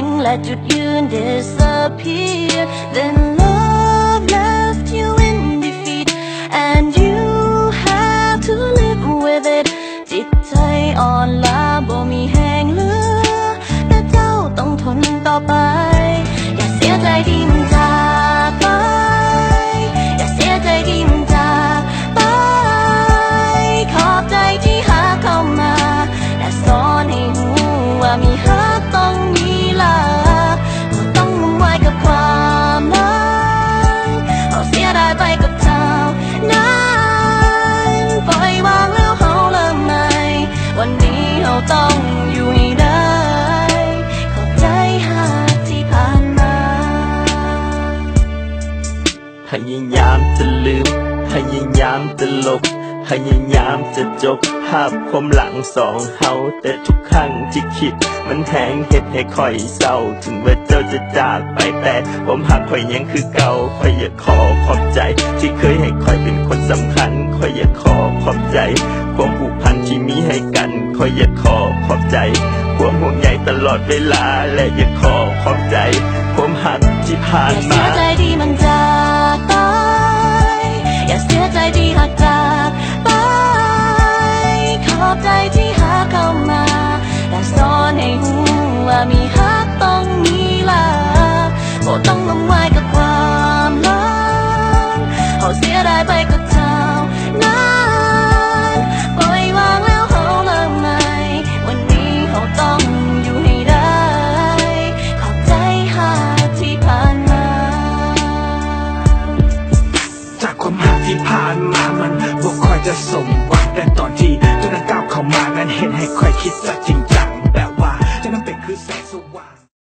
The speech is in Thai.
งและจุดยืน disappear then love left you in defeat and you have to live with it จิตใจอ่อนล้าบ่มีแห้งเหลือและเจ้าต้องทนต่อไปอย่าเสียใจที่มันจากไปอย่าเสียใจที่มันจากไปขอบใจที่หาเข้ามาและสอนให้รู้ว่ามีฮักต้องมีลาเขาต้องงมงายกับความรักเขาเสียดายไปกับเจ้านั้นปล่อยวางแล้วเขาเริ่มใหม่วันนี้เขาต้องอยู่ให้ได้ขอบใจฮักที่ผ่านมาพยายามจะลืมพยายามจะลบพยายามจะจบภาพความหลังสองเฮาแต่ทุกครั้งที่คิดมันแหงเฮ็ดให้คอยเศร้าถึงว่าเจ้าจะจากไปแต่ผมหักคอยยังคือเก่าคอยอยากขอขอบใจที่เคยให้คอยเป็นคนสำคัญคอยอยากขอขอบใจความผูกพันที่มีให้กันคอยอยากขอขอบใจความห่วงใยตลอดเวลาและอยากขอขอบใจความหักที่ผ่านมาอย่าเสียใจที่มันจากไปอย่าเสียใจที่หักจากไปขอบใจที่หาเข้ามาและสอนให้รู้ว่ามีฮักต้องมีลาบ่ต้องงมงายกับความรักเขาเสียดายไปกับเจ้านั้นปล่อยวางแล้วเขาเริ่มใหม่วันนี้เขาต้องอยู่ให้ได้ขอบใจฮักที่ผ่านมาจากความหักที่ผ่านมามันบ่ค่อยจะสมหวังแต่ตอนที่ตัวนั้นก้าวเข้ามานั้นเห็นให้ค่อยคิดสักที